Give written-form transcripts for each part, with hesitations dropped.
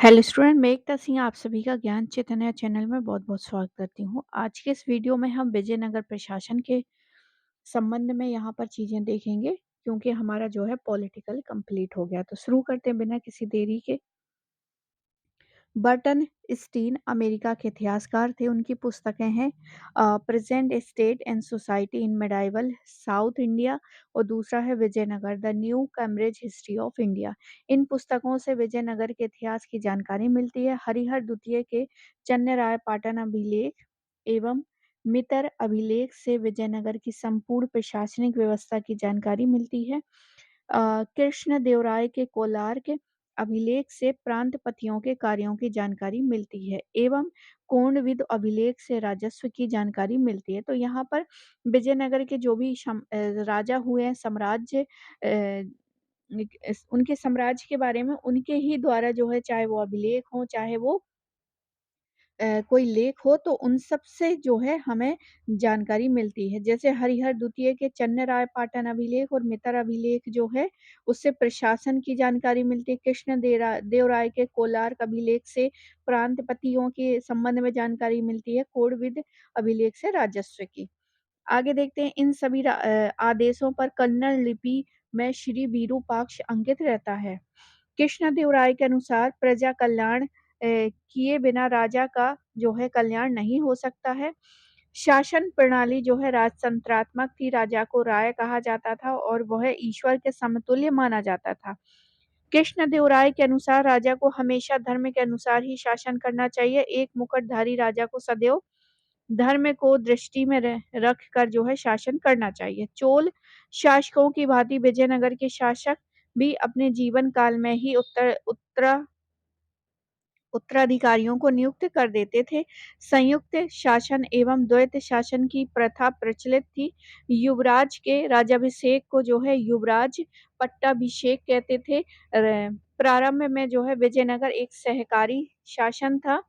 Hello student, मैं एकता सिंह आप सभी का ज्ञान चैतन्य चैनल में बहुत-बहुत स्वागत करती हूँ। आज के इस वीडियो में हम विजयनगर प्रशासन के संबंध में यहाँ पर चीज़ें देखेंगे, क्योंकि हमारा जो है पॉलिटिकल कंप्लीट हो गया। तो शुरू करते हैं बिना किसी देरी के। बर्टन स्टीन अमेरिका के इतिहासकार थे। उनकी पुस्तकें हैं present state and society in medieval south India और दूसरा है Vijayanagar the new Cambridge history of India. इन पुस्तकों से विजयनगर के इतिहास की जानकारी मिलती है। हरिहर द्वितीय के चन्नराय पाटन अभिलेख एवं मितर अभिलेख से विजयनगर की संपूर्ण प्रशासनिक व्यवस्था की जानकारी मिलती है। कृष्ण देवराय के कोलार के अभिलेख से प्रांतपतियों के कार्यों की जानकारी मिलती है एवं कोणविद अभिलेख से राजस्व की जानकारी मिलती है। तो यहाँ पर विजयनगर के जो भी राजा हुए हैं, साम्राज्य उनके साम्राज्य के बारे में उनके ही द्वारा जो है, चाहे वो अभिलेख हो चाहे वो कोई लेख हो, तो उन सब से जो है हमें जानकारी मिलती है। जैसे हरिहर द्वितीय के चन्नराय पाटन अभिलेख और मितर अभिलेख जो है, उससे प्रशासन की जानकारी मिलती है। कृष्ण देवराय के कोलार अभिलेख से प्रांतपतियों के संबंध में जानकारी मिलती है। कोणविद अभिलेख से राजस्व की। आगे देखते हैं, इन सभी आदेशों पर कन्नड़ लिपि में श्री विरूपाक्ष अंकित रहता है। कृष्णदेवराय के अनुसार प्रजा कल्याण किए बिना राजा का जो है कल्याण नहीं हो सकता है। शासन प्रणाली जो है राजतंत्रात्मक थी। राजा को राय कहा जाता था और वह ईश्वर के समतुल्य माना जाता था। कृष्णदेवराय के अनुसार राजा को हमेशा धर्म के अनुसार ही शासन करना चाहिए। एक मुकुटधारी राजा को सदैव धर्म को दृष्टि में रख कर जो है शासन करना चाहिए। चोल शासकों की भांति विजयनगर के शासक भी अपने जीवन काल में ही उत्तराधिकारियों को नियुक्त कर देते थे। संयुक्त शासन एवं द्वैत शासन की प्रथा प्रचलित थी। युवराज के राज्याभिषेक को जो है युवराज पट्टाभिषेक कहते थे। प्रारंभ में जो है विजयनगर एक सहकारी शासन था।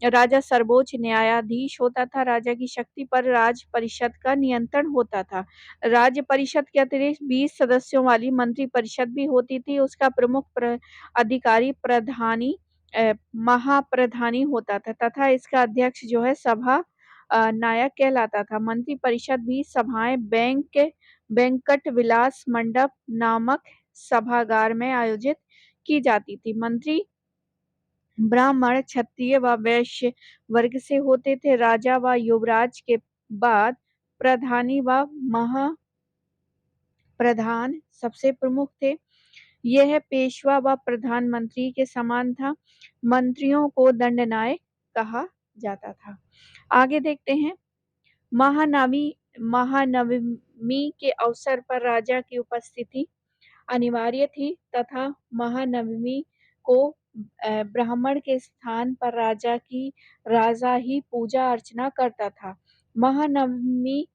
राजा सर्वोच्च न्यायाधीश होता था। राजा की शक्ति पर राज परिषद का नियंत्रण होता था। राज्य परिषद के अतिरिक्त 20 सदस्यों वाली मंत्री परिषद भी होती थी। उसका प्रमुख अधिकारी प्रधानी महाप्रधानी होता था तथा इसका अध्यक्ष जो है सभा नायक कहलाता था। मंत्री परिषद भी सभाएं बैंकट विलास मंडप नामक सभागार में आयोजित की जाती थी। मंत्री ब्राह्मण, क्षत्रिय व वैश्य वर्ग से होते थे। राजा व युवराज के बाद प्रधानी व महाप्रधान सबसे प्रमुख थे। यह पेशवा व प्रधानमंत्री के समान था। मंत्रियों को दंडनायक कहा जाता था। आगे देखते हैं, महानवमी के अवसर पर राजा की उपस्थिति अनिवार्य थी तथा महानवमी को ब्राह्मण के स्थान पर राजा ही पूजा अर्चना करता था। महानवमी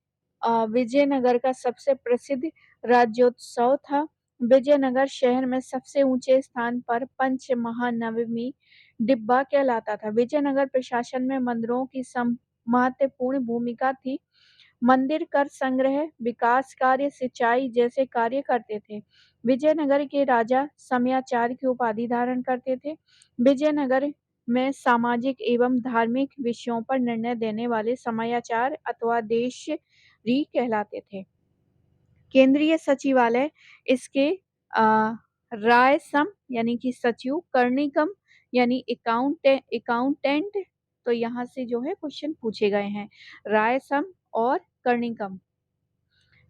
विजयनगर का सबसे प्रसिद्ध राज्योत्सव था। विजयनगर शहर में सबसे ऊंचे स्थान पर पंच महानवमी डिब्बा कहलाता था। विजयनगर प्रशासन में मंदिरों की महत्वपूर्ण भूमिका थी। मंदिर कर संग्रह, विकास कार्य, सिंचाई जैसे कार्य करते थे। विजयनगर के राजा समयाचार्य की उपाधि धारण करते थे। विजयनगर में सामाजिक एवं धार्मिक विषयों पर निर्णय देने वाले समयाचार्य अथवा देशरी कहलाते थे। केंद्रीय सचिवालय इसके रायसम यानी कि सचिव, कर्णिकम यानी अकाउंटेंट, तो यहाँ से जो है क्वेश्चन पूछे गए हैं। रायसम और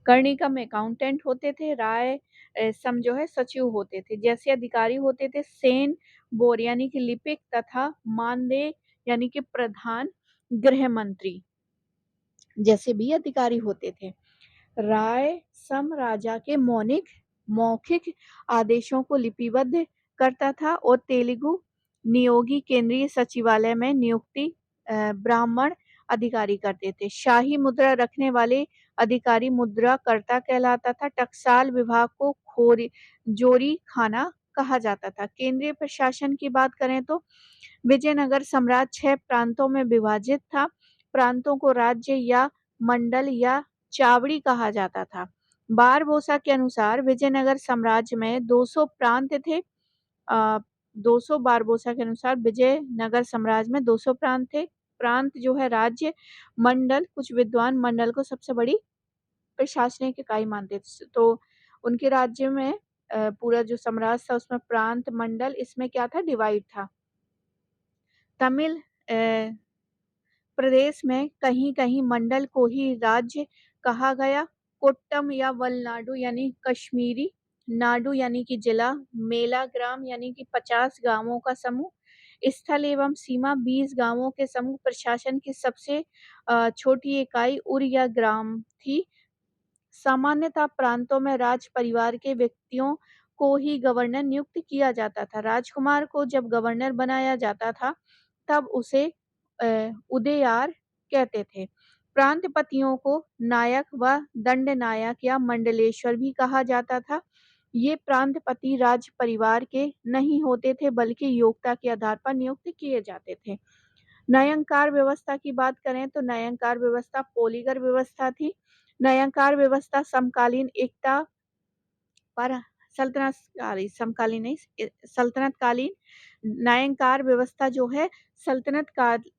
कर्णिकम अकाउंटेंट होते थे। राय सम जो है सचिव होते थे। जैसे अधिकारी होते थे सेन बोर यानी कि लिपिक तथा मानदेय यानी कि प्रधान गृह मंत्री जैसे भी अधिकारी होते थे। राय सम राजा के मौखिक आदेशों को लिपिबद्ध करता था और तेलुगु नियोगी केंद्रीय सचिवालय में नियुक्ति ब्राह्मण अधिकारी करते थे। शाही मुद्रा रखने वाले अधिकारी मुद्रा कर्ता कहलाता था। टकसाल विभाग को जोरी खाना कहा जाता था। केंद्रीय प्रशासन की बात करें तो विजयनगर साम्राज्य 6 प्रांतों में विभाजित था। प्रांतों को राज्य या मंडल या चावड़ी कहा जाता था। बारबोसा के अनुसार विजयनगर साम्राज्य में 200 प्रांत थे। 200 बारबोसा के अनुसार विजयनगर साम्राज्य में 200 प्रांत थे। प्रांत जो है राज्य, मंडल, कुछ विद्वान मंडल को सबसे बड़ी प्रशासनिक इकाई मानते थे। तो उनके राज्य में पूरा जो साम्राज्य था उसमें प्रांत, मंडल इसमें क्या था डिवाइड था। तमिल प्रदेश में कहीं-कहीं मंडल को ही राज्य कहा गया। कोट्टम या वलनाडु यानी कश्मीरी, नाडु यानी कि जिला, मेला ग्राम यानी कि 50 गाँवों का समूह, स्थल एवं सीमा 20 गाँवों के समूह, प्रशासन की सबसे छोटी इकाई उर या ग्राम थी। सामान्यतः प्रांतों में राज परिवार के व्यक्तियों को ही गवर्नर नियुक्त किया जाता था। राजकुमार को जब गवर्नर बनाया जाता था, तब उसे उदयियार कहते थे। प्रांतपतियों को नायक व दंडनायक या मंडलेश्वर भी कहा जाता था। ये प्रांतपति राज परिवार के नहीं होते थे, बल्कि योग्यता के आधार पर नियुक्त किए जाते थे। न्यायाधिकार व्यवस्था की बात करें तो न्यायाधिकार व्यवस्था पोलीगर व्यवस्था थी। न्यायाधिकार व्यवस्था समकालीन एकता पर समकालीन नहीं सल्तनतकालीन न्यायाधिकार व्यवस्था जो है सल्तनत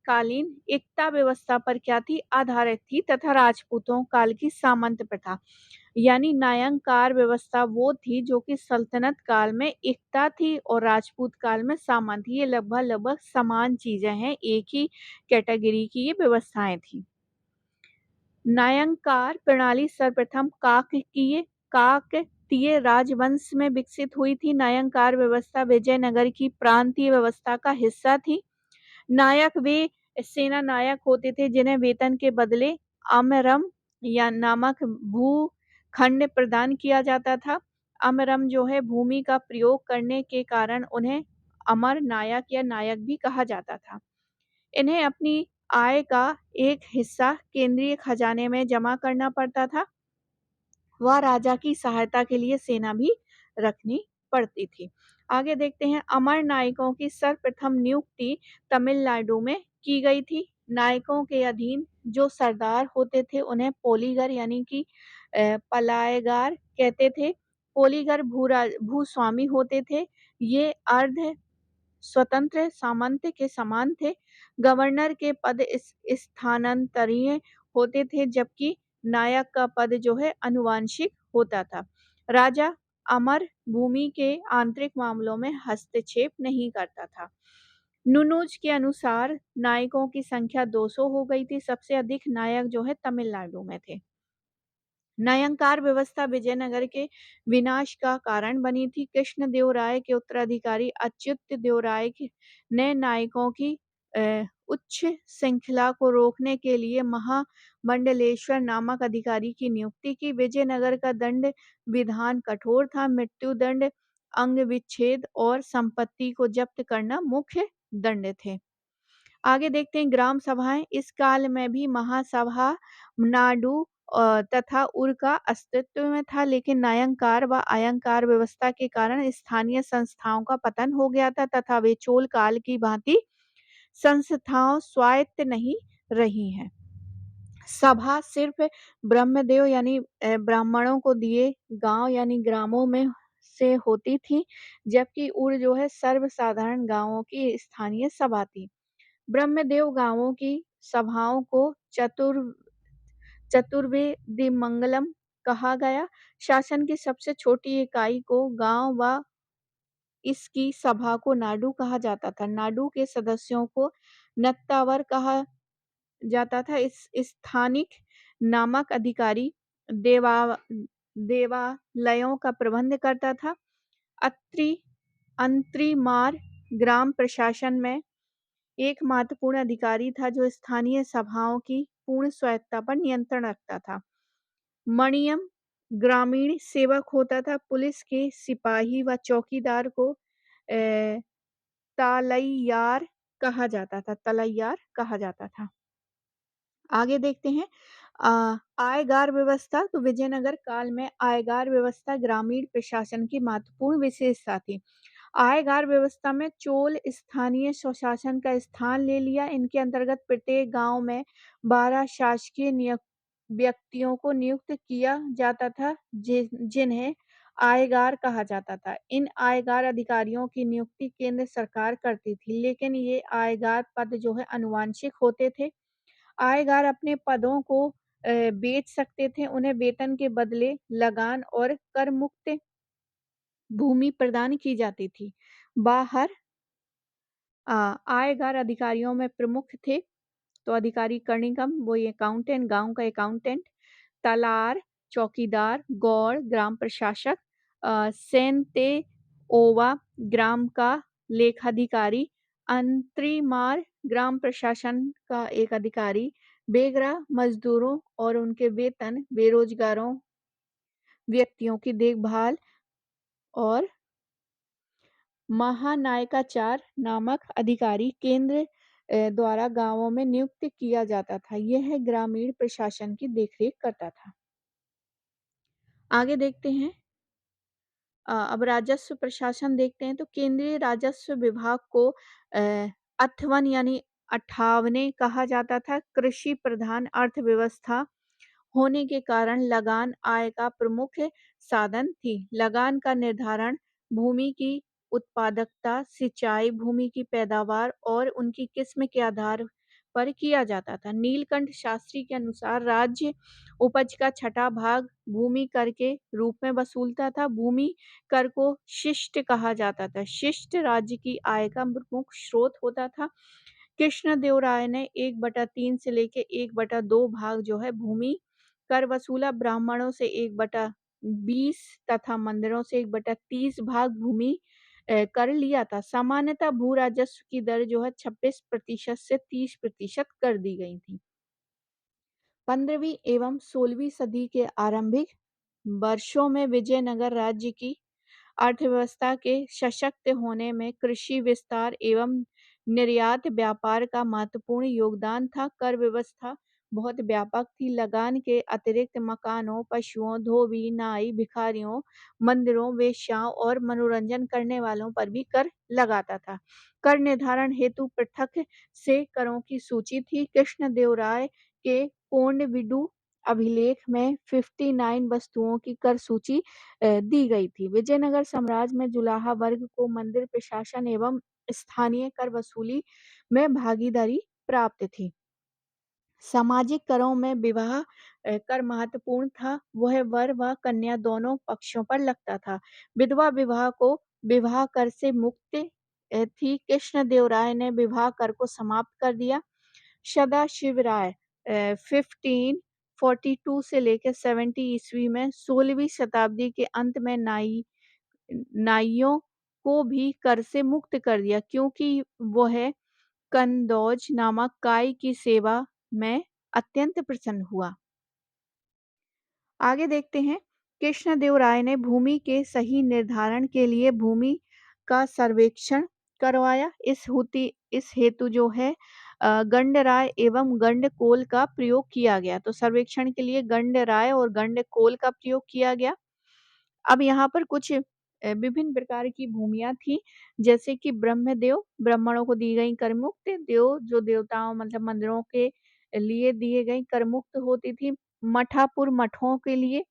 कालीन एकता व्यवस्था पर क्या थी आधारित थी तथा राजपूतों काल की सामंत प्रथा यानी न्यायाधिकार व्यवस्था वो थी जो कि सल्तनत काल में एकता थी और राजपूत काल में सामंत। ये लगभग लगभग समान चीजें हैं, एक ही कैटेगरी की ये व्यवस्थाएं थी। न्यायाधिकार प्रणाली सर्वप्रथम काकतीय राजवंश में विकसित हुई थी। न्यायाधिकार व्यवस्था विजयनगर की प्रांतीय व्यवस्था का हिस्सा थी। नायक वे सेना नायक होते थे जिन्हें वेतन के बदले अमरम या नामक भूखंड प्रदान किया जाता था। अमरम जो है भूमि का प्रयोग करने के कारण उन्हें अमर नायक या नायक भी कहा जाता था। इन्हें अपनी आय का एक हिस्सा केंद्रीय खजाने में जमा करना पड़ता था व राजा की सहायता के लिए सेना भी रखनी पड़ती थी। आगे देखते हैं अमर नायकों की सर्वप्रथम नियुक्ति तमिलनाडु में की गई थी। नायकों के अधीन जो सरदार होते थे उन्हें पोलीगर यानी कि पलायगार कहते थे। पोलीगर भूस्वामी होते थे। ये अर्ध स्वतंत्र सामंत के समान थे। गवर्नर के पद स्थानांतरीय होते थे जबकि नायक का पद जो है अनुवांशिक होता था। राजा अमर भूमि के आंतरिक मामलों में हस्तक्षेप नहीं करता था। नुनुज के अनुसार नायकों की संख्या 200 हो गई थी। सबसे अधिक नायक जो है तमिलनाडु में थे। न्यायाधिकार व्यवस्था विजयनगर के विनाश का कारण बनी थी। कृष्णदेव राय के उत्तराधिकारी अच्युत देव राय ने नायकों की उच्च श्रृंखला को रोकने के लिए महामंडलेश्वर नामक अधिकारी की नियुक्ति की। विजयनगर का दंड विधान कठोर था। मृत्यु दंड, अंग विच्छेद और संपत्ति को जब्त करना मुख्य दंड थे। आगे देखते हैं ग्राम सभाएं। इस काल में भी महासभा नाडु तथा उर का अस्तित्व में था, लेकिन न्यायाधिकार व आयंकार व्यवस्था के कारण स्थानीय संस्थाओं का पतन हो गया था तथा वे चोल काल की भांति संस्थाओं स्वायत्त नहीं रही हैं। सभा सिर्फ ब्रह्मदेव यानी ब्राह्मणों को दिए गांव यानी ग्रामों में से होती थी, जबकि उर जो है सर्वसाधारण गांवों की स्थानीय सभा थी। ब्रह्मदेव गांवों की सभाओं को चतुर्वेदिमंगलम कहा गया। शासन की सबसे छोटी इकाई को गांव व इसकी सभा को नाडु कहा जाता था। नाडु के सदस्यों को नत्तावर कहा जाता था। इस स्थानिक नामक अधिकारी देवालयों का प्रबंध करता था। अंत्रिमार ग्राम प्रशासन में एक महत्वपूर्ण अधिकारी था जो स्थानीय सभाओं की पूर्ण स्वायत्ता पर नियंत्रण रखता था। मणियम ग्रामीण सेवक होता था। पुलिस के सिपाही व चौकीदार को तलैयार कहा जाता था। आगे देखते हैं आयगार व्यवस्था। तो विजयनगर काल में आयगार व्यवस्था ग्रामीण प्रशासन की महत्वपूर्ण विशेषता थी। आयगार व्यवस्था में चोल स्थानीय स्वशासन का स्थान ले लिया। इनके अंतर्गत प्रत्येक गांव में 12 शासकीय व्यक्तियों को नियुक्त किया जाता था जिन्हें आयगार कहा जाता था। इन आयगार अधिकारियों की नियुक्ति केंद्र सरकार करती थी, लेकिन ये आयगार पद जो है आनुवांशिक होते थे। आयगार अपने पदों को बेच सकते थे, उन्हें वेतन के बदले लगान और कर मुक्त भूमि प्रदान की जाती थी। बाहर आयगार अधिकारियों में प्रमुख थे, तो अधिकारी कर्णिकम वो ये अकाउंटेंट, गाँव का अकाउंटेंट, तालार, चौकीदार, गौड़, ग्राम प्रशासक, सेंते ओवा, ग्राम का लेखाधिकारी, अंतरीमार, ग्राम प्रशासन का एक अधिकारी, बेगरा, मजदूरों और उनके वेतन, बेरोजगारों व्यक्तियों की देखभाल और महानायकाचार नामक अधिकारी केंद्र द्वारा गांवों में नियुक्त किया जाता था। यह ग्रामीण प्रशासन की देखरेख करता था। आगे देखते हैं। अब राजस्व प्रशासन देखते हैं, तो केंद्रीय राजस्व विभाग को अथवन यानी 58वें कहा जाता था। कृषि प्रधान अर्थव्यवस्था होने के कारण लगान आय का प्रमुख साधन थी। लगान का निर्धारण भूमि की उत्पादकता, सिंचाई, भूमि की पैदावार और उनकी किस्म के आधार पर किया जाता था। नीलकंठ शास्त्री के अनुसार राज्य उपज का छठा भाग भूमि कर के रूप में वसूलता था। भूमि कर को शिष्ट कहा जाता था। शिष्ट राज्य की आय का प्रमुख स्रोत होता था। कृष्णदेवराय ने 1/3 से लेके 1/2 भाग जो है भूमि कर वसूला। ब्राह्मणों से 1/20 तथा मंदिरों से 1/30 भाग भूमि कर लिया था। सामान्यतः भू राजस्व की दर जो है 26% से 30% कर दी गई थी। 15वीं एवं 16वीं सदी के आरंभिक वर्षों में विजयनगर राज्य की अर्थव्यवस्था के सशक्त होने में कृषि विस्तार एवं निर्यात व्यापार का महत्वपूर्ण योगदान था। कर व्यवस्था बहुत व्यापक थी। लगान के अतिरिक्त मकानों, पशुओं, धोबी, नाई, भिखारियों, मंदिरों, वेश्याओं और मनोरंजन करने वालों पर भी कर लगाता था। कर निर्धारण हेतु पृथक से करों की सूची थी। कृष्णदेवराय के कोंडविडु अभिलेख में 59 वस्तुओं की कर सूची दी गई थी। विजयनगर साम्राज्य में जुलाहा वर्ग को मंदिर प्रशासन एवं स्थानीय कर वसूली में भागीदारी प्राप्त थी। सामाजिक करों में विवाह कर महत्वपूर्ण था। वह वर व कन्या दोनों पक्षों पर लगता था। विधवा विवाह को विवाह कर से मुक्त थी। कृष्णदेवराय ने विवाह कर को समाप्त कर दिया। सदाशिव राय 1542 से लेकर 70 ईस्वी में 16वीं शताब्दी के अंत में नाइयों को भी कर से मुक्त कर दिया, क्योंकि वह कनौज नामक काय की सेवा में अत्यंत प्रसन्न हुआ। आगे देखते हैं। कृष्णदेवराय ने भूमि के सही निर्धारण के लिए भूमि का सर्वेक्षण करवाया। इस हेतु जो है गंडराय एवं गंडकोल का प्रयोग किया गया। तो सर्वेक्षण के लिए गंडराय और गंडकोल का प्रयोग किया गया। अब यहाँ पर कुछ विभिन्न प्रकार की भूमियां थी, जैसे कि ब्रह्मदेव, ब्राह्मणों को दी गई करमुक्त। देव जो देवताओं मतलब मंदिरों के लिए दिए गई करमुक्त होती थी। मठापुर मठों के लिए।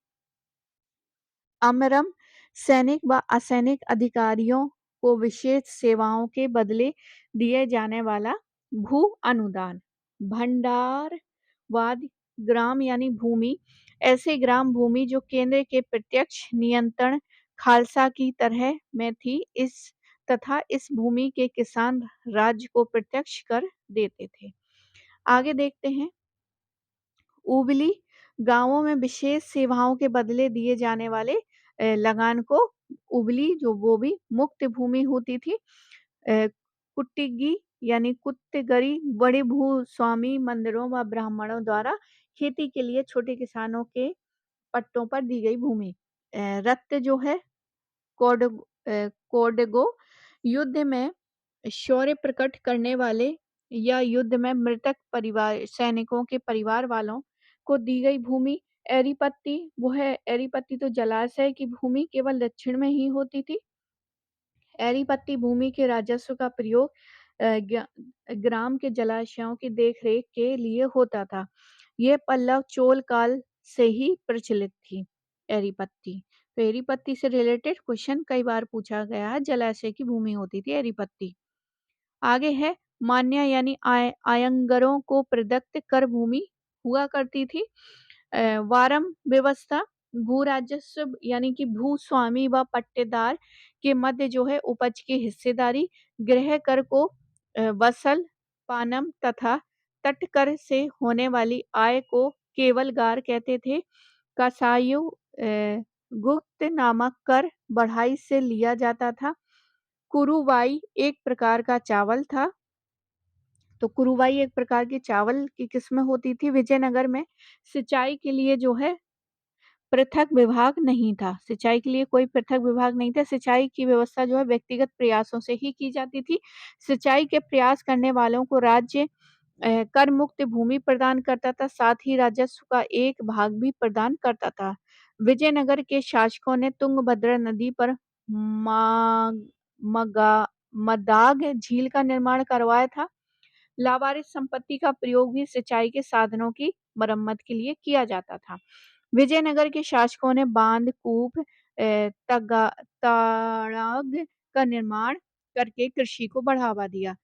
अमरम सैनिक व असैनिक अधिकारियों को विशेष सेवाओं के बदले दिए जाने वाला भू अनुदान। भंडारवाद ग्राम यानी भूमि, ऐसे ग्राम भूमि जो केंद्र के प्रत्यक्ष नियंत्रण खालसा की तरह में थी। इस भूमि के किसान राज्य को प्रत्यक्ष कर देते थे। आगे देखते हैं। उबली गांवों में विशेष सेवाओं के बदले दिए जाने वाले लगान को उबली जो वो भी मुक्त भूमि होती थी। कुट्टिगी यानी कुत्तगरी बड़े भूस्वामी मंदिरों व ब्राह्मणों द्वारा खेती के लिए छोटे किसानों के पट्टों पर दी गई भूमि। रक्त जो है कोडगो युद्ध में शौर्य प्रकट करने वाले या युद्ध में मृतक परिवार सैनिकों के परिवार वालों को दी गई भूमि। एरीपत्ती वो है, एरीपत्ती तो जलाशय की भूमि केवल दक्षिण में ही होती थी। एरीपत्ती भूमि के राजस्व का प्रयोग ग्राम के जलाशयों की देखरेख के लिए होता था। यह पल्लव चोल काल से ही प्रचलित थी। एरीपत्ती तो एरीपत्ती से रिलेटेड क्वेश्चन कई बार पूछा गया है, जलाशय की भूमि होती थी एरीपत्ती। आगे है मान्य यानी आयंगरों को प्रदत्त कर भूमि हुआ करती थी। वारम व्यवस्था भू राजस्व यानी कि भूस्वामी व पट्टेदार के मध्य जो है उपज की हिस्सेदारी, गृह कर को वसल, पानम तथा तटकर से होने वाली आय को केवल गार कहते थे। कसायु गुप्त नामक कर बढ़ाई से लिया जाता था। कुरुवाई एक प्रकार का चावल था। तो कुरुवाई एक प्रकार की चावल की किस्म होती थी। विजयनगर में सिंचाई के लिए जो है पृथक विभाग नहीं था। सिंचाई के लिए कोई पृथक विभाग नहीं था। सिंचाई की व्यवस्था जो है व्यक्तिगत प्रयासों से ही की जाती थी। सिंचाई के प्रयास करने वालों को राज्य कर मुक्त भूमि प्रदान करता था, साथ ही राजस्व का एक भाग भी प्रदान करता था। विजयनगर के शासकों ने तुंगभद्रा नदी पर मा मगा मदाग झील का निर्माण करवाया था। लावारिस संपत्ति का प्रयोग भी सिंचाई के साधनों की मरम्मत के लिए किया जाता था। विजयनगर के शासकों ने बांध, कूप, ताड़ाग का निर्माण करके कृषि को बढ़ावा दिया।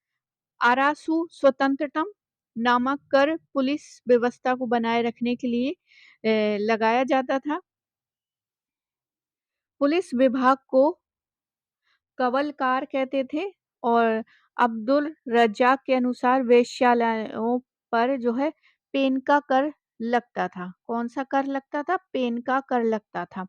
आरासु स्वतंत्रतम नामक कर पुलिस व्यवस्था को बनाए रखने के लिए लगाया जाता था। पुलिस विभाग को कवलकार कहते थे और अब्दुल रज्जाक के अनुसार वेश्यालयों पर जो है पेन का कर लगता था। कौन सा कर लगता था? पेन का कर लगता था।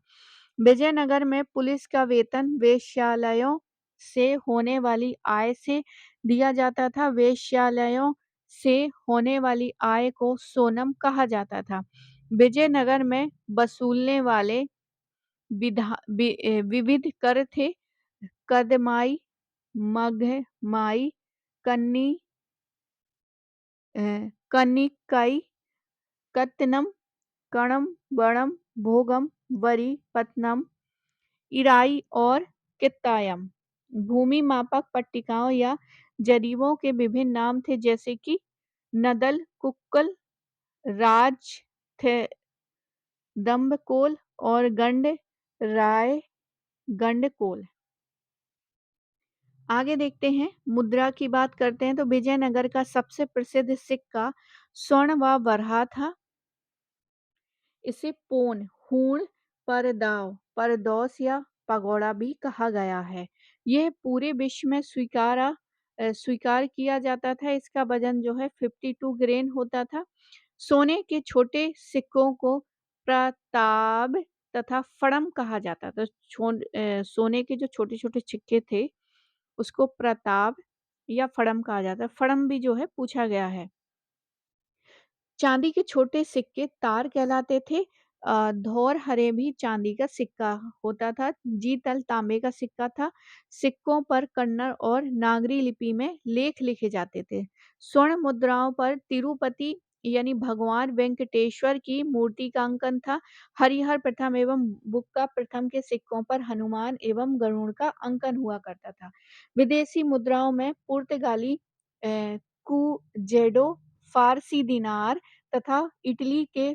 विजयनगर में पुलिस का वेतन वेश्यालयों से होने वाली आय से दिया जाता था। वेश्यालयों से होने वाली आय को सोनम कहा जाता था। विजयनगर में वसूलने वाले विविध कर थे। कदमाई, मघमाई, कन्नी कनिकाई, कत्तनम, कणम, बणम, भोगम, वरी, पत्तनम, इराई और कित्तायम। भूमि मापक पट्टिकाओं या जरीबों के विभिन्न नाम थे, जैसे कि नदल, कुक्कल, राज, थे, दम्भकोल और गंड राय गंडकोल। आगे देखते हैं, मुद्रा की बात करते हैं तो विजयनगर का सबसे प्रसिद्ध सिक्का स्वर्ण व बरहा था। इसे पोन, हूण, परदाव, परदौस या पगोड़ा भी कहा गया है। यह पूरे विश्व में स्वीकार किया जाता था। इसका वजन जो है 52 ग्रेन होता था। सोने के छोटे सिक्कों को प्रताब तथा फड़म कहा जाता था। सोने के जो छोटे छोटे सिक्के थे उसको प्रताप या फड़म कहा जाता है। फड़म भी जो है पूछा गया है। चांदी के छोटे सिक्के तार कहलाते थे। धौर हरे भी चांदी का सिक्का होता था। जीतल तांबे का सिक्का था। सिक्कों पर कन्नड़ और नागरी लिपि में लेख लिखे जाते थे। स्वर्ण मुद्राओं पर तिरुपति यानी भगवान वेंकटेश्वर की मूर्ति का अंकन था। हरिहर प्रथम एवं बुक्का प्रथम के सिक्कों पर हनुमान एवं गरुड़ का अंकन हुआ करता था। विदेशी मुद्राओं में पुर्तगाली कुजेडो, फारसी दिनार तथा इटली के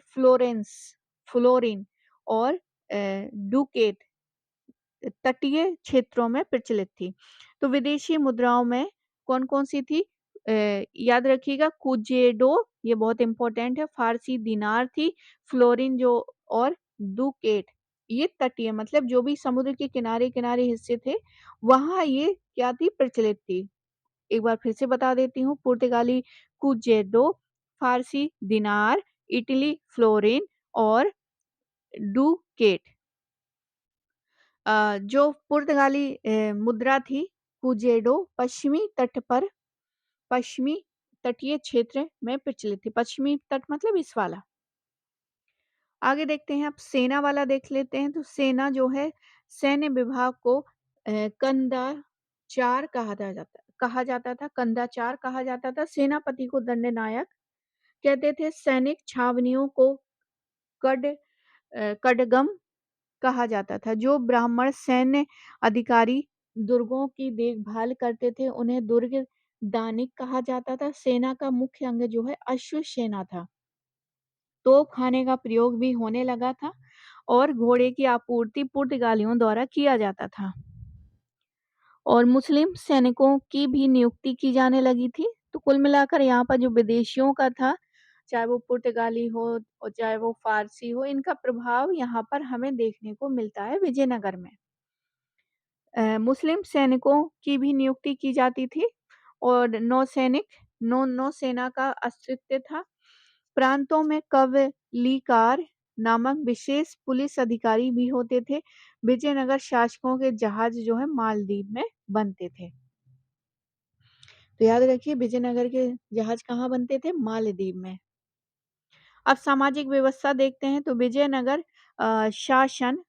फ्लोरिन और डुकेट तटीय क्षेत्रों में प्रचलित थी। तो विदेशी मुद्राओं में कौन कौन सी थी? याद रखिएगा, कुजेडो ये बहुत इंपॉर्टेंट है। फारसी दिनार थी। फ्लोरिन जो और डुकेट ये तटीय मतलब जो भी समुद्र के किनारे किनारे हिस्से थे वहां ये क्या थी? प्रचलित थी। एक बार फिर से बता देती हूँ, पुर्तगाली कुजेडो, फारसी दिनार, इटली फ्लोरिन और डुकेट। जो पुर्तगाली मुद्रा थी कुजेडो पश्चिमी तटीय क्षेत्र में प्रचलित थी। पश्चिमी तट मतलब इस वाला। आगे देखते हैं, अब सेना वाला देख लेते हैं। तो सेना जो है सैन्य विभाग को कंदाचार कहा जाता था। कंदाचार कहा जाता था। सेनापति को दंडनायक कहते थे। सैनिक छावनियों को कडगम कहा जाता था। जो ब्राह्मण सैन्य अधिकारी दुर्गों की देखभाल करते थे उन्हें दुर्ग दानिक कहा जाता था। सेना का मुख्य अंग जो है अश्व सेना था। तोप खाने का प्रयोग भी होने लगा था और घोड़े की आपूर्ति पुर्तगालियों द्वारा किया जाता था। और मुस्लिम सैनिकों की भी नियुक्ति की जाने लगी थी। तो कुल मिलाकर यहाँ पर जो विदेशियों का था, चाहे वो पुर्तगाली हो और चाहे वो फ़ारसी हो, इनका प्रभाव यहाँ पर हमें देखने को मिलता है विजयनगर में। मुस्लिम सैनिकों की भी नियुक्ति की जाती थी और नौसेना का अस्तित्व था। प्रांतों में कवलीकार नामक विशेष पुलिस अधिकारी भी होते थे। विजयनगर शासकों के जहाज जो है मालदीव में बनते थे। तो याद रखिए विजयनगर के जहाज कहाँ बनते थे? मालदीव में। अब सामाजिक व्यवस्था देखते हैं तो विजयनगर शासन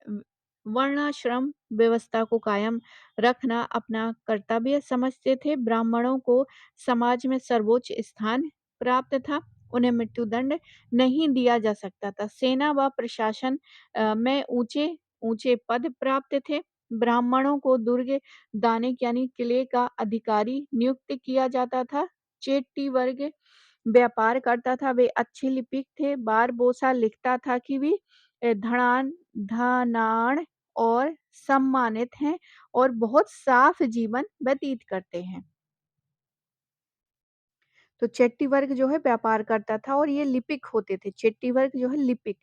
व वर्णाश्रम व्यवस्था को कायम रखना अपना कर्तव्य समझते थे। ब्राह्मणों को समाज में सर्वोच्च स्थान प्राप्त था। उन्हें मृत्युदंड नहीं दिया जा सकता था। सेना व प्रशासन में ऊँचे पद प्राप्त थे। ब्राह्मणों को दुर्ग दानिक यानी किले का अधिकारी नियुक्त किया जाता था। चेट्टी वर्ग व्यापार करता था, वे अच्छे लिपिक थे। बारबोसा लिखता था कि वे धनाढ़ और सम्मानित हैं और बहुत साफ जीवन व्यतीत करते हैं। तो चेट्टी वर्ग जो है व्यापार करता था और ये लिपिक होते थे। चेट्टी वर्ग जो है लिपिक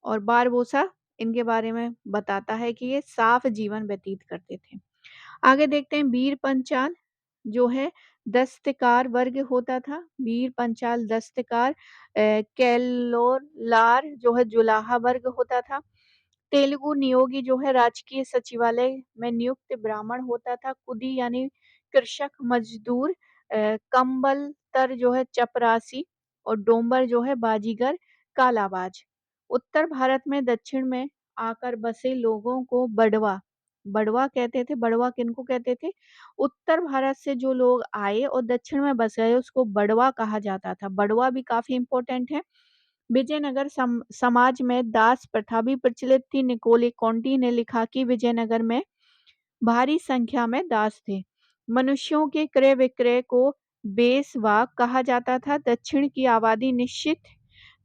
और बारबोसा इनके बारे में बताता है कि ये साफ जीवन व्यतीत करते थे। आगे देखते हैं वीर पंचाल जो है दस्तकार वर्ग होता था। वीर पंचाल दस्तकार केलोलार जो है जुलाहा वर्ग होता था। तेलुगु नियोगी जो है राजकीय सचिवालय में नियुक्त ब्राह्मण होता था। कुदी यानी कृषक मजदूर, कंबलतर जो है चपरासी और डोम्बर जो है बाजीगर कालाबाज। उत्तर भारत में दक्षिण में आकर बसे लोगों को बड़वा बड़वा कहते थे। बड़वा किनको कहते थे? उत्तर भारत से जो लोग आए और दक्षिण में बस गए उसको बड़वा कहा जाता था। बड़वा भी काफ़ी इम्पोर्टेंट है। विजयनगर समाज में दास प्रथा भी प्रचलित थी। निकोले कॉन्टी ने लिखा कि विजयनगर में भारी संख्या में दास थे। मनुष्यों के क्रय विक्रय को बेसवा कहा जाता था। दक्षिण की आबादी निश्चित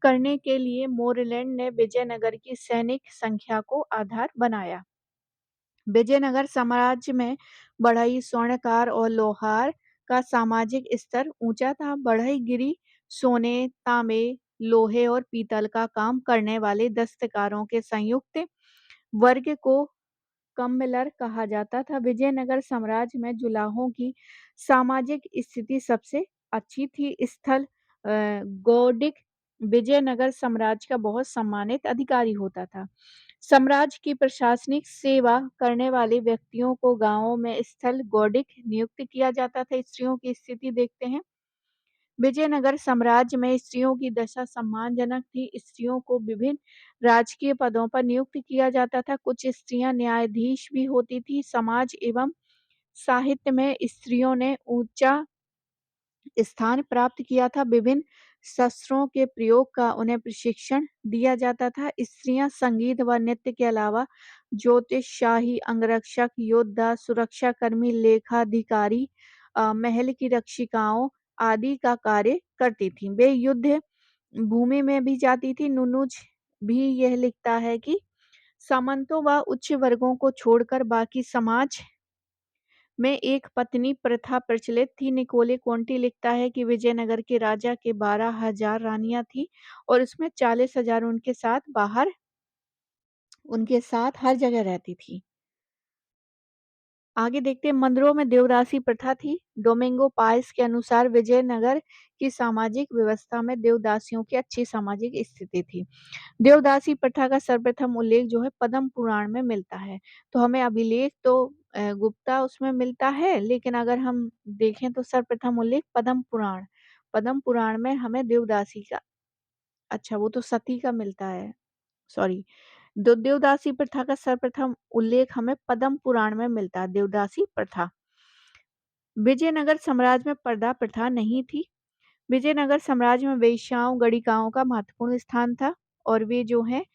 करने के लिए मोरलैंड ने विजयनगर की सैनिक संख्या को आधार बनाया। विजयनगर साम्राज्य में बढ़ई, स्वर्णकार और लोहार का सामाजिक स्तर ऊंचा था। बढ़ईगिरी सोने, तांबे, लोहे और पीतल का काम करने वाले दस्तकारों के संयुक्त वर्ग को कम्मलर कहा जाता था। विजयनगर साम्राज्य में जुलाहों की सामाजिक स्थिति सबसे अच्छी थी। स्थल गौडिक विजयनगर साम्राज्य का बहुत सम्मानित अधिकारी होता था। साम्राज्य की प्रशासनिक सेवा करने वाले व्यक्तियों को गांवों में स्थल गौडिक नियुक्त किया जाता था। स्त्रियों की स्थिति देखते हैं। विजयनगर साम्राज्य में स्त्रियों की दशा सम्मानजनक थी। स्त्रियों को विभिन्न राजकीय पदों पर नियुक्त किया जाता था। कुछ स्त्रियां न्यायाधीश भी होती थी। समाज एवं साहित्य में स्त्रियों ने ऊंचा स्थान प्राप्त किया था। विभिन्न शस्त्रों के प्रयोग का उन्हें प्रशिक्षण दिया जाता था। स्त्रियां संगीत व नृत्य के अलावा ज्योतिष, शाही अंगरक्षक, योद्धा, सुरक्षाकर्मी, लेखाधिकारी, महल की रक्षिकाओं आदि का कार्य करती थीं। वे युद्ध भूमि में भी जाती थी। नुनुज भी यह लिखता है कि सामंतों व उच्च वर्गों को छोड़कर बाकी समाज में एक पत्नी प्रथा प्रचलित थी। निकोले कोंटी लिखता है कि विजयनगर के राजा के 12,000 रानियां थी और उसमें 40,000 उनके साथ हर जगह रहती थी। आगे देखते हैं मंदिरों में देवदासी प्रथा थी। डोमिंगो पाइस के अनुसार विजयनगर की सामाजिक व्यवस्था में देवदासियों की अच्छी सामाजिक स्थिति थी। देवदासी प्रथा का सर्वप्रथम उल्लेख जो है पद्म पुराण में मिलता है। तो हमें अभिलेख तो गुप्ता उसमें मिलता है, लेकिन अगर हम देखें तो सर्वप्रथम उल्लेख पद्म पुराण में हमें देवदासी का, अच्छा वो तो सती का मिलता है, सॉरी। देवदासी प्रथा का सर्वप्रथम उल्लेख हमें पद्म पुराण में मिलता है। देवदासी प्रथा। विजयनगर साम्राज्य में पर्दा प्रथा नहीं थी। विजयनगर साम्राज्य में वेश्याओं, गणिकाओं का महत्वपूर्ण स्थान था और वे जो है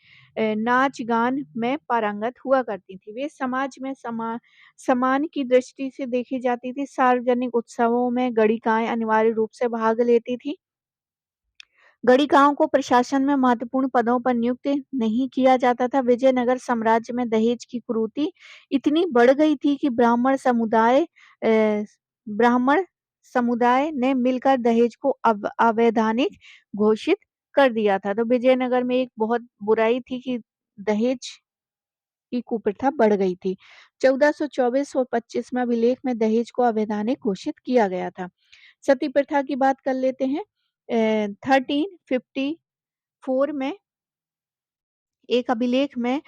नाच गान में पारंगत हुआ करती थी। वे समाज में समान की दृष्टि से देखी जाती थी। सार्वजनिक उत्सवों में गणिकाएं अनिवार्य रूप से भाग लेती थी। गढ़ीकाओं को प्रशासन में महत्वपूर्ण पदों पर नियुक्त नहीं किया जाता था। विजयनगर साम्राज्य में दहेज की कुरीति इतनी बढ़ गई थी कि ब्राह्मण समुदाय ने मिलकर दहेज को अवैधानिक घोषित कर दिया था। तो विजयनगर में एक बहुत बुराई थी कि दहेज की कुप्रथा बढ़ गई थी। 1424 और 25 में अभिलेख में दहेज को अवैधानिक घोषित किया गया था। सती प्रथा की बात कर लेते हैं। 1354 में एक अभिलेख में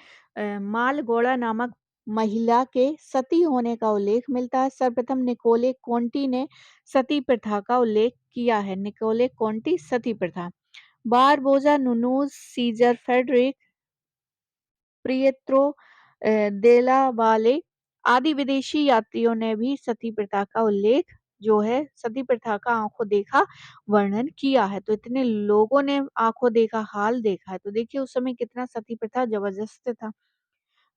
मालगोड़ा नामक महिला के सती होने का उल्लेख मिलता है। सर्वप्रथम निकोले कोंटी ने सती प्रथा का उल्लेख किया है। निकोले कोंटी सती प्रथा। बारबोजा, नुनूज, सीजर फेडरिक, प्रियत्रो देला वाले आदि विदेशी यात्रियों ने भी सती प्रथा का उल्लेख जो है सती प्रथा का आंखों देखा वर्णन किया है। तो इतने लोगों ने आंखों देखा हाल देखा है। तो देखिए उस समय कितना सती प्रथा जबरदस्त था।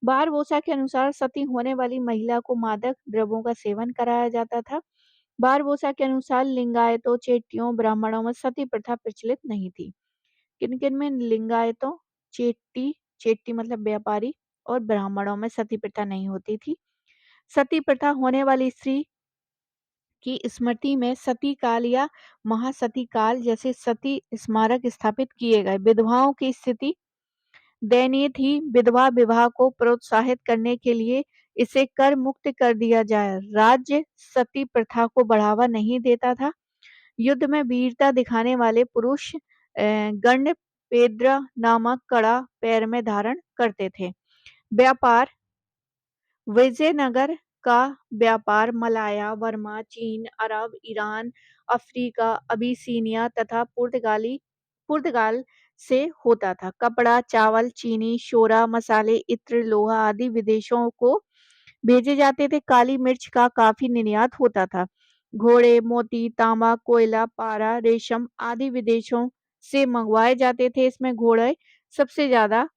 बारबोसा के अनुसार सती होने वाली महिला को मादक द्रव्यों का सेवन कराया जाता था। बारबोसा के अनुसार लिंगायतों, चेट्टियों, ब्राह्मणों में सती प्रथा प्रचलित नहीं थी। किन-किन में लिंगायतों, चेट्टी, चेट्टी मतलब व्यापारी और ब्राह्मणों में सती प्रथा नहीं होती थी। सती प्रथा होने वाली स्त्री की स्मृति में सती काल या महासती काल जैसे सती स्मारक स्थापित किए गए। विधवाओं की स्थिति दयनीय थी। विधवा विवाह को प्रोत्साहित करने के लिए इसे कर मुक्त कर दिया जाए। राज्य सती प्रथा को बढ़ावा नहीं देता था। युद्ध में वीरता दिखाने वाले पुरुष गणपेद्र नामक कड़ा पैर में धारण करते थे। व्यापार विजयनगर का व्यापार मलाया, बर्मा, चीन, अरब, ईरान, अफ्रीका, अबिसिनिया तथा पुर्तगाल से होता था। कपड़ा, चावल, चीनी, शोरा, मसाले, इत्र, लोहा आदि विदेशों को भेजे जाते थे। काली मिर्च का काफी निर्यात होता था। घोड़े, मोती, तांबा, कोयला, पारा, रेशम आदि विदेशों से मंगवाए जाते थे। इसमें घोड़े सबसे ज्यादा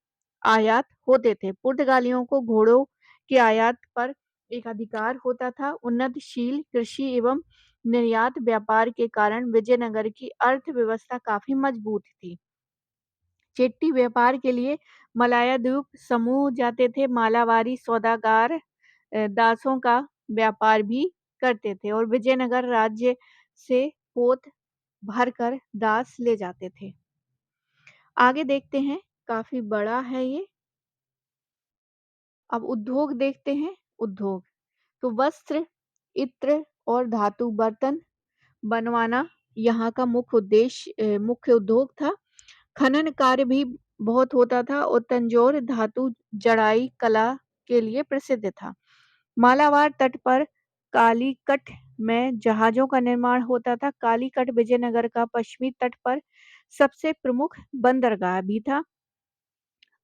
आयात होते थे। पुर्तगालियों को घोड़ों के आयात पर एक अधिकार होता था। उन्नतशील कृषि एवं निर्यात व्यापार के कारण विजयनगर की अर्थव्यवस्था काफी मजबूत थी। चिट्टी व्यापार के लिए मलाया द्वीप समूह जाते थे। मालावारी सौदागर दासों का व्यापार भी करते थे और विजयनगर राज्य से पोत भरकर दास ले जाते थे। आगे देखते हैं, काफी बड़ा है ये। अब उद्योग देखते हैं। उद्योग तो वस्त्र, इत्र और धातु बर्तन बनवाना यहाँ का मुख्य उद्योग था। खनन कार्य भी बहुत होता था और तंजौर धातु जड़ाई कला के लिए प्रसिद्ध था। मालाबार तट पर कालीकट में जहाजों का निर्माण होता था। कालीकट विजयनगर का पश्चिमी तट पर सबसे प्रमुख बंदरगाह भी था।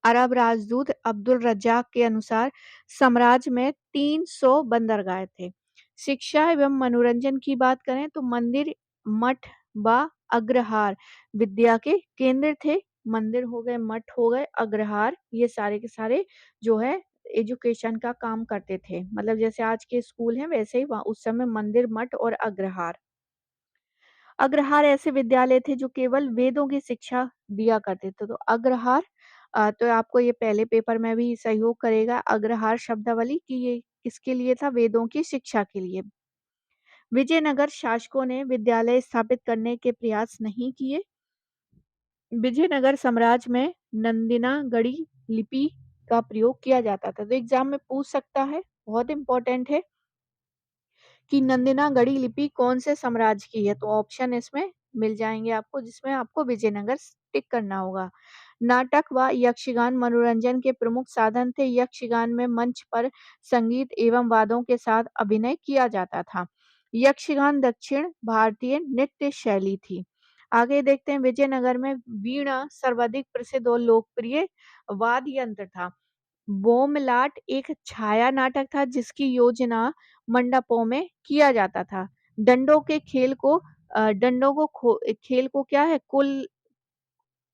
अरब राजदूत अब्दुल रज्जाक के अनुसार साम्राज्य में 300 बंदरगाह थे। शिक्षा एवं मनोरंजन की बात करें तो मंदिर, मठ व अग्रहार विद्या के केंद्र थे। मंदिर हो गए, मठ हो गए, अग्रहार ये सारे के सारे जो है एजुकेशन का काम करते थे। मतलब जैसे आज के स्कूल हैं वैसे ही वहाँ उस समय मंदिर, मठ और अग्रहार अग्रहार ऐसे विद्यालय थे जो केवल वेदों की शिक्षा दिया करते थे। तो अग्रहार तो आपको ये पहले पेपर में भी सहयोग करेगा। अग्रहार शब्दावली कि ये किसके लिए था? वेदों की शिक्षा के लिए। विजयनगर शासकों ने विद्यालय स्थापित करने के प्रयास नहीं किए। विजयनगर साम्राज्य में नंदिनागढ़ी लिपि का प्रयोग किया जाता था। तो एग्जाम में पूछ सकता है, बहुत इंपॉर्टेंट है कि नंदिनागढ़ी लिपि कौन से साम्राज्य की है। तो ऑप्शन इसमें मिल जाएंगे आपको जिसमें आपको विजयनगर टिक करना होगा। नाटक व यक्षगान मनोरंजन के प्रमुख साधन थे। यक्षगान में मंच पर संगीत एवं वादों के साथ अभिनय किया जाता था। यक्षगान दक्षिण भारतीय नृत्य शैली थी। आगे देखते हैं, विजयनगर में वीणा सर्वाधिक प्रसिद्ध और लोकप्रिय वाद्य यंत्र था। बोमलाट एक छाया नाटक था जिसकी योजना मंडपों में किया जाता था। डंडों के खेल को खेल को क्या है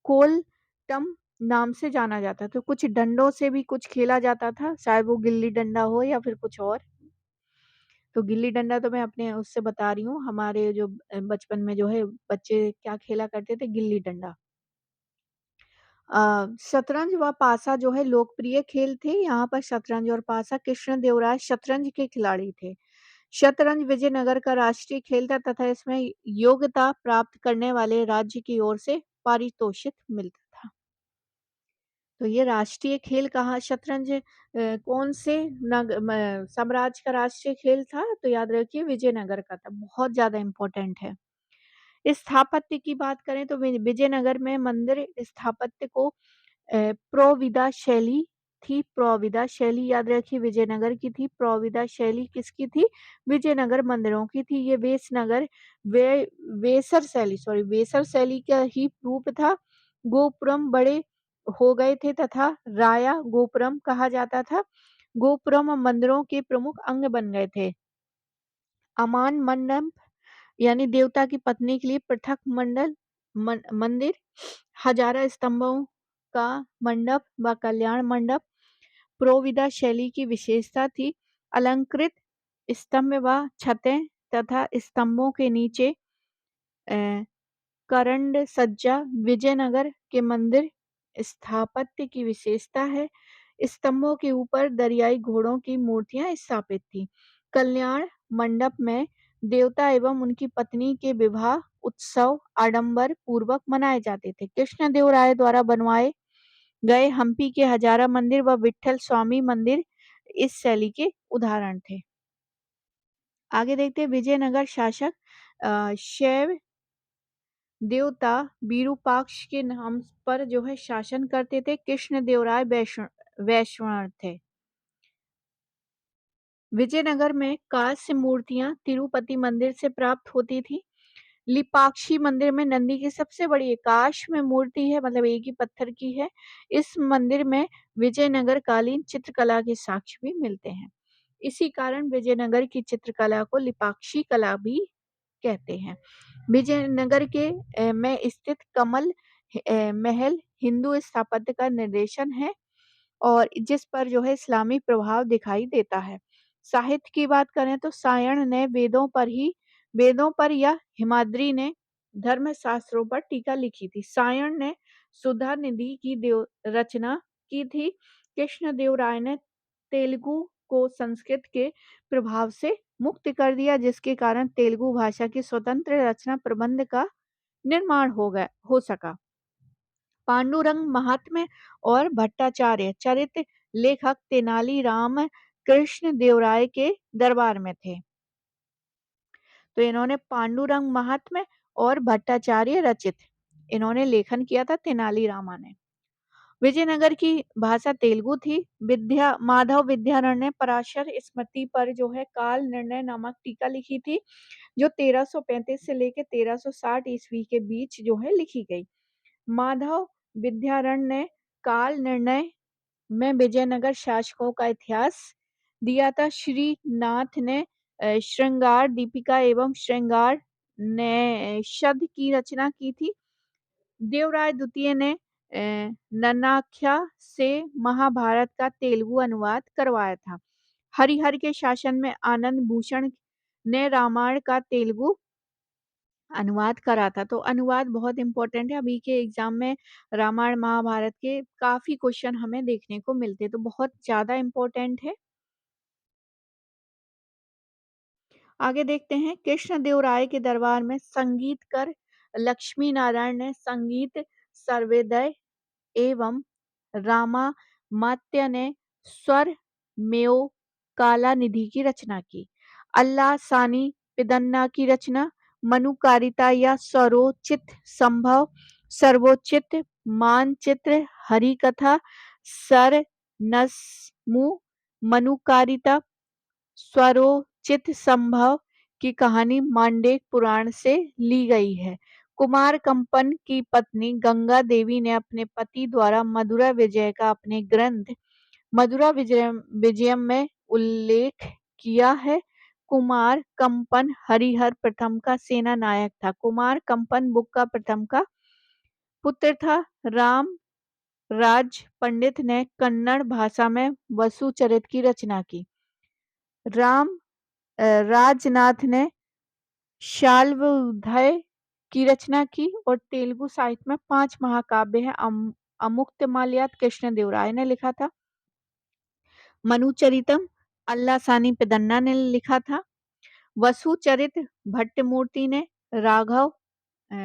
कोलटम नाम से जाना जाता था। तो कुछ डंडों से भी कुछ खेला जाता था, चाहे वो गिल्ली डंडा हो या फिर कुछ और। तो गिल्ली-डंडा तो मैं अपने उससे बता रही हूँ, हमारे जो बचपन में जो है बच्चे क्या खेला करते थे, गिल्ली-डंडा। शतरंज व पासा जो है लोकप्रिय खेल थे। यहाँ पर शतरंज और पासा कृष्णदेवराय शतरंज के खिलाड़ी थे। शतरंज विजयनगर का राष्ट्रीय खेल था तथा इसमें योग्यता प्राप्त करने वाले राज्य की ओर से पारितोषिक मिलता था। तो ये राष्ट्रीय खेल कहाँ शतरंज कौन से साम्राज्य का राष्ट्रीय खेल था? तो याद रखिए विजयनगर का था। बहुत ज़्यादा इम्पोर्टेंट है। स्थापत्य की बात करें तो विजयनगर में मंदिर स्थापत्य को प्रोविदा शैली थी। प्रोविदा शैली याद रखिए विजयनगर की थी। प्रोविदा शैली किसकी थी? विजयनगर मंदिरों की थी। ये वेसर शैली का ही रूप था। गोपुरम बड़े हो गए थे तथा राया गोपुरम कहा जाता था। गोपुरम मंदिरों के प्रमुख अंग बन गए थे। अमान मंडप यानी देवता की पत्नी के लिए पृथक मंदिर, हजारा स्तंभों का मंडप व कल्याण मंडप प्रोविदा शैली की विशेषता थी। अलंकृत स्तंभ व छतें तथा स्तंभों के नीचे करंड सज्जा विजयनगर के मंदिर स्थापत्य की विशेषता है। स्तंभों के ऊपर दरियाई घोड़ों की मूर्तियां स्थापित थी। कल्याण मंडप में देवता एवं उनकी पत्नी के विवाह उत्सव आडंबर पूर्वक मनाए जाते थे। कृष्णदेवराय द्वारा बनवाए गए हम्पी के हजारा मंदिर व विठ्ठल स्वामी मंदिर इस शैली के उदाहरण थे। आगे देखते हैं विजयनगर शासक शैव देवता विरूपाक्ष के नाम पर जो है शासन करते थे। कृष्णदेवराय वैष्णव थे। विजयनगर में कांस्य मूर्तियां तिरुपति मंदिर से प्राप्त होती थी। लिपाक्षी मंदिर में नंदी की सबसे बड़ी एकाश में मूर्ति है, मतलब एक ही पत्थर की है। इस मंदिर में विजयनगर कालीन चित्रकला के साक्ष्य भी मिलते हैं। इसी कारण विजयनगर की चित्रकला को लिपाक्षी कला भी कहते हैं। विजयनगर के में स्थित कमल महल हिंदू स्थापत्य का निर्देशन है और जिस पर जो है इस्लामी प्रभाव दिखाई देता है। साहित्य की बात करें तो सायण ने वेदों पर या हिमाद्री ने धर्मशास्त्रों पर टीका लिखी थी। सायण ने सुधा निधि की रचना की थी। कृष्णदेव राय ने तेलुगु को संस्कृत के प्रभाव से मुक्त कर दिया, जिसके कारण तेलुगु भाषा की स्वतंत्र रचना प्रबंध का निर्माण हो सका। पांडुरंग महात्म्य और भट्टाचार्य चरित्र लेखक तेनालीराम कृष्ण देवराय के दरबार में थे। तो इन्होंने पांडुरंग महात्म्य और भट्टाचार्य रचित इन्होंने लेखन किया था तेनालीरामा ने। विजयनगर की भाषा तेलुगु थी। माधव विद्यारण ने पराशर स्मृति पर जो है काल निर्णय नामक टीका लिखी थी, जो 1335 से लेकर 1360 ईस्वी के बीच जो है लिखी गई। माधव विद्यारण ने काल निर्णय में विजयनगर शासकों का इतिहास दिया था। श्रीनाथ ने श्रृंगार दीपिका एवं श्रृंगार ने शद की रचना की थी। देवराय द्वितीय ने नन्नाख्या से महाभारत का तेलुगु अनुवाद करवाया था। हरिहर के शासन में आनंद भूषण ने रामायण का तेलुगु अनुवाद करा था। तो अनुवाद बहुत इम्पोर्टेंट है। अभी के एग्जाम में रामायण महाभारत के काफी क्वेश्चन हमें देखने को मिलते, तो बहुत ज्यादा इम्पोर्टेंट है। आगे देखते हैं कृष्णदेव राय के दरबार में संगीतकार लक्ष्मी नारायण ने संगीत सर्वोदय एवं रामा मात्य ने स्वर मेव काला निधि की रचना की। अल्लाह सानी पिदन्ना की रचना मनुकारिता या स्वरोचित संभव सर्वोचित मानचित्र हरि कथा सर नस्मु मनुकारिता स्वरोचित संभव की कहानी मांडलिक पुराण से ली गई है। कुमार कंपन की पत्नी गंगा देवी ने अपने पति द्वारा मधुरा विजय का अपने ग्रंथ मधुरा विजयम में उल्लेख किया है। कुमार कंपन हरिहर प्रथम का सेना नायक था। कुमार कंपन बुक्का प्रथम का पुत्र था। राम राज पंडित ने कन्नड़ भाषा में वसु चरित की रचना की। राम राजनाथ ने शाल्वोदय की रचना की और तेलुगु साहित्य में 5 महाकाव्य हैं। अमुक्तमाल्यात कृष्णदेवराय ने लिखा था। मनुचरितम अल्लासानी पेदन्ना ने लिखा था। वसुचरित भट्टमूर्ति ने, राघव अ,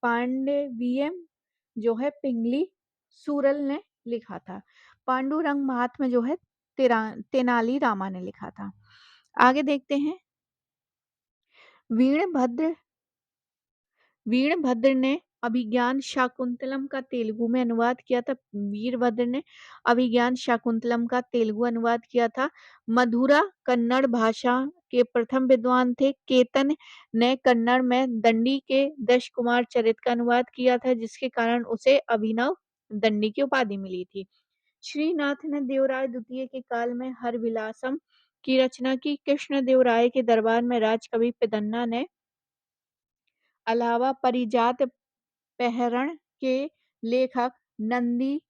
पांडवियम जो है पिंगली सूरल ने लिखा था। पांडुरंग महात्म्य जो है तेनाली रामा ने लिखा था। आगे देखते हैं। वीरभद्र वीरभद्र ने अभिज्ञान शाकुंतलम का तेलुगु में अनुवाद किया था। वीरभद्र ने अभिज्ञान शाकुंतलम का तेलुगु अनुवाद किया था। मधुरा कन्नड़ भाषा के प्रथम विद्वान थे। केतन ने कन्नड़ में दंडी के दश कुमार चरित का अनुवाद किया था, जिसके कारण उसे अभिनव दंडी की उपाधि मिली थी। श्रीनाथ ने देवराय द्वितीय के काल में हरविलासम की रचना की। कृष्ण देवराय के दरबार में राजकवि पेदन्ना ने अलावा परिजात पहरण के लेखक नंदी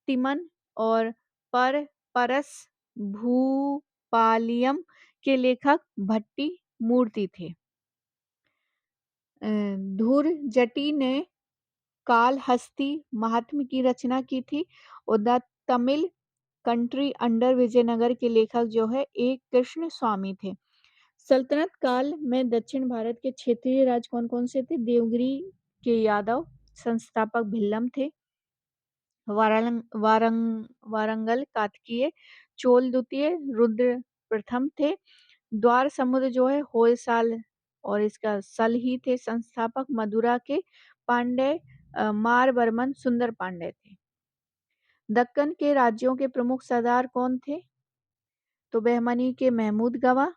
तिमन और परस भूपालियम के लेखक भट्टी मूर्ति थे। धुरजटी ने कालहस्ती महात्म्य की रचना की थी और the Tamil country under Vijayanagar के लेखक जो है एक कृष्ण स्वामी थे। सल्तनत काल में दक्षिण भारत के क्षेत्रीय राज कौन कौन से थे? देवगिरी के यादव संस्थापक भिल्लम थे। वारंगल कातकीय चोल द्वितीय, रुद्र प्रथम थे। द्वार समुद्र जो है होयसाल और इसका सल ही थे संस्थापक। मदुरा के पांडे मारवर्मन सुंदर पांडे थे। दक्कन के राज्यों के प्रमुख सरदार कौन थे? तो बहमनी के महमूद गवा,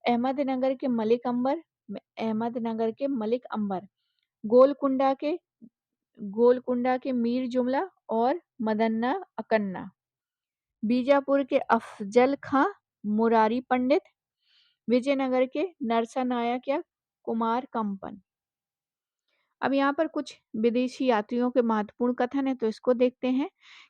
अहमदनगर के मलिक अंबर, गोलकुंडा के मीर जुमला और मदन्ना अकन्ना, बीजापुर के अफजल खां, मुरारी पंडित, विजयनगर के नरसा नायक या कुमार कंपन। अब यहाँ पर कुछ विदेशी यात्रियों के महत्वपूर्ण कथन है, तो इसको देखते हैं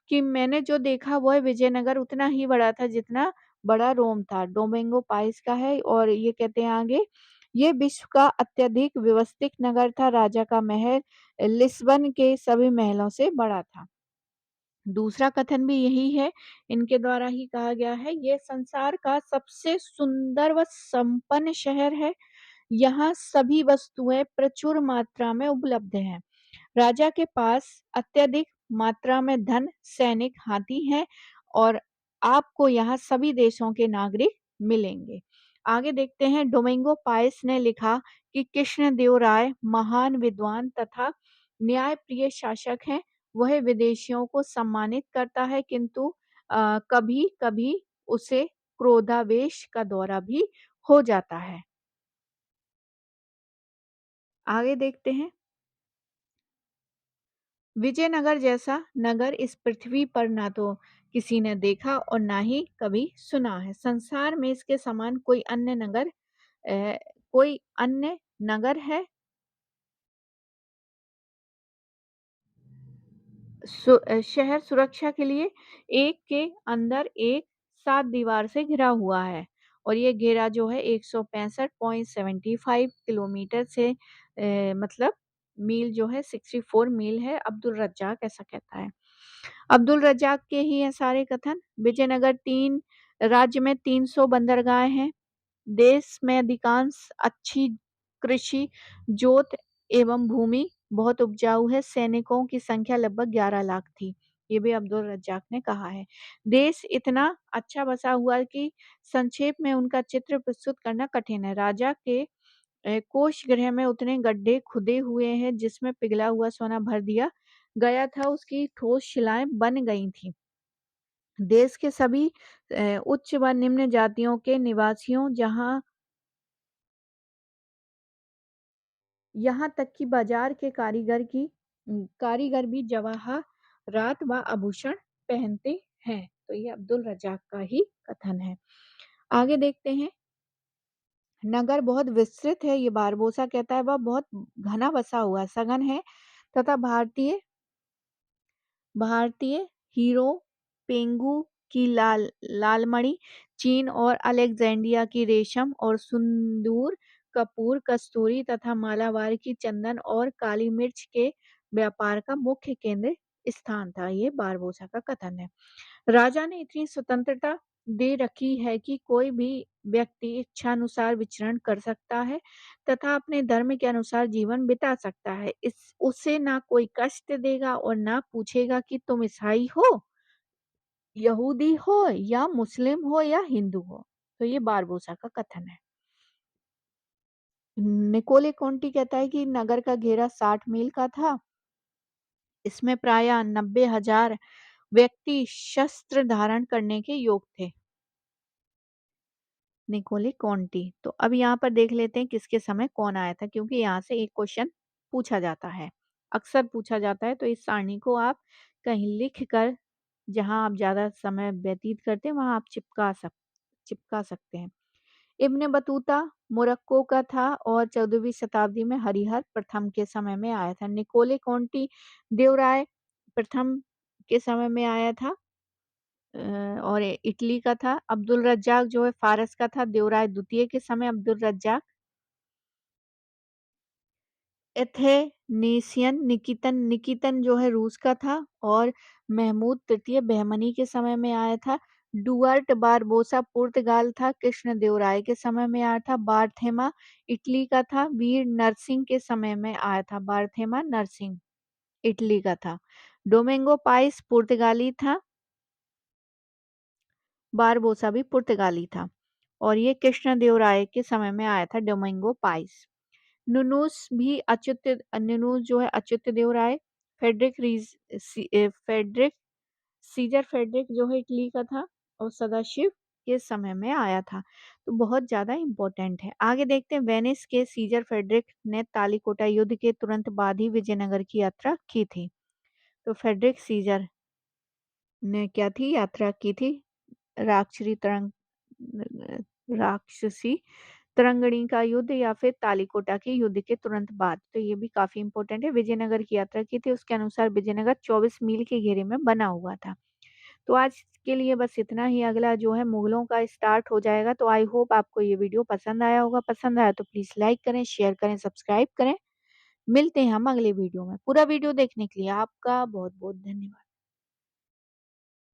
कि मैंने जो देखा वह विजयनगर उतना ही बड़ा था जितना बड़ा रोम था। डोमिंगो पाइस का है और ये कहते हैं आगे, ये विश्व का अत्यधिक व्यवस्थित नगर था। राजा का महल लिस्बन के सभी महलों से बड़ा था। दूसरा कथन भी यही है, इनके द्वारा ही कहा गया है, ये संसार का सबसे सुंदर व संपन्न शहर है। यहाँ सभी वस्तुएं प्रचुर मात्रा में उपलब्ध हैं। राजा के पास अत्यधिक मात्रा में धन, सैनिक, हाथी हैं और आपको यहाँ सभी देशों के नागरिक मिलेंगे। आगे देखते हैं। डोमिंगो पाइस ने लिखा कि कृष्णदेव राय महान विद्वान तथा न्यायप्रिय शासक हैं। वह विदेशियों को सम्मानित करता है, किंतु कभी कभी उसे क्रोधावेश का दौरा भी हो जाता है। आगे देखते हैं। विजयनगर जैसा नगर इस पृथ्वी पर ना तो किसी ने देखा और ना ही कभी सुना है। संसार में इसके समान कोई अन्य नगर है? शहर सुरक्षा के लिए एक के अंदर एक 7 दीवार से घिरा हुआ है और ये घेरा जो है 165.75 किलोमीटर से मतलब मील जो है 64 मील है। अब्दुल रज्जाक ऐसा कहता है। अब्दुल रज्जाक के ही हैं सारे कथन। विजयनगर राज्य में 300 बंदरगाह हैं। देश में अधिकांश अच्छी कृषि जोत एवं भूमि बहुत उपजाऊ है। सैनिकों की संख्या लगभग 11 लाख थी। ये भी अब्दुल रज्जाक ने कहा है। देश इतना अच्छा बसा हुआ है कि संक्षेप में उनका चित्र प्रस्तुत करना कठिन है। राजा के कोष गृह में उतने गड्ढे खुदे हुए हैं जिसमें पिघला हुआ सोना भर दिया गया था। उसकी ठोस शिलाएं बन गई थी। देश के सभी उच्च व निम्न जातियों के निवासियों यहाँ तक कि बाजार के कारीगर भी जवाहरात व आभूषण पहनते हैं। तो ये अब्दुल रज्जाक का ही कथन है। आगे देखते हैं। नगर बहुत विस्तृत है, ये बारबोसा कहता है, वह बहुत घना बसा हुआ सघन है तथा भारतीय हीरो, पेंगू की लाल मणि, चीन और अलेक्जेंड्रिया की रेशम और सिंदूर, कपूर, कस्तूरी तथा मालाबार की चंदन और काली मिर्च के व्यापार का मुख्य केंद्र स्थान था। ये बारबोसा का कथन है। राजा ने इतनी स्वतंत्रता दे रखी है कि कोई भी व्यक्ति इच्छानुसार विचरण कर सकता है तथा अपने धर्म के अनुसार जीवन बिता सकता है। इस उसे ना कोई कष्ट देगा और ना पूछेगा कि तुम ईसाई हो, यहूदी हो या मुस्लिम हो या हिंदू हो। तो ये बारबोसा का कथन है। निकोले कॉन्टी कहता है कि नगर का घेरा 60 मील का था। इसमें प्रायः 90,000 व्यक्ति शस्त्र धारण करने के योग थे। निकोले कॉन्टी। तो अब यहाँ पर देख लेते हैं किसके समय कौन आया था, क्योंकि यहाँ से एक क्वेश्चन पूछा जाता है, अक्सर पूछा जाता है। तो इस सारणी को आप कहीं लिख कर, जहाँ आप ज़्यादा समय व्यतीत करते हैं वहाँ आप चिपका सकते हैं। इब्न बतूता मोरक्को का था और 14वीं शताब्दी में हरिहर प्रथम के समय में आया था। निकोले कॉन्टी देवराय प्रथम के समय में आया था अ, और इटली का था। अब्दुल रज़्ज़ाक जो है फ़ारस का था, देवराय द्वितीय के समय अब्दुल रज़्ज़ाक। एथेनीसियन निकितन जो है रूस का था और महमूद तृतीय बहमनी के समय में आया था। डुआर्ट बारबोसा पुर्तगाल था, कृष्ण देवराय के समय में आया था। बार्थेमा इटली का था, वीर नरसिंह के समय में आया था। बार्थेमा नरसिंह इटली का था। डोमिंगो पाइस पुर्तगाली था, बारबोसा भी पुर्तगाली था और ये कृष्णदेवराय के समय में आया था डोमिंगो पाइस। नुनूस जो है Achyuta Devaraya. Frederick Caesar Frederick जो है इटली का था और सदाशिव के समय में आया था। तो बहुत ज्यादा इंपॉर्टेंट है। आगे देखते हैं, वेनिस के सीजर फेडरिक ने तालिकोटा युद्ध के तुरंत बाद ही विजयनगर की यात्रा की थी। तो फेडरिक सीजर ने क्या थी यात्रा की थी, राक्षरी तरंग राक्षसी तरंगणी का युद्ध या फिर तालिकोटा के युद्ध के तुरंत बाद। तो ये भी काफी इंपॉर्टेंट है। विजयनगर की यात्रा की थी, उसके अनुसार विजयनगर 24 मील के घेरे में बना हुआ था। तो आज के लिए बस इतना ही। अगला जो है मुगलों का स्टार्ट हो जाएगा। तो आई होप आपको ये वीडियो पसंद आया होगा। पसंद आया तो प्लीज लाइक करें, शेयर करें, सब्सक्राइब करें। मिलते हैं हम अगले वीडियो में। पूरा वीडियो देखने के लिए आपका बहुत बहुत धन्यवाद।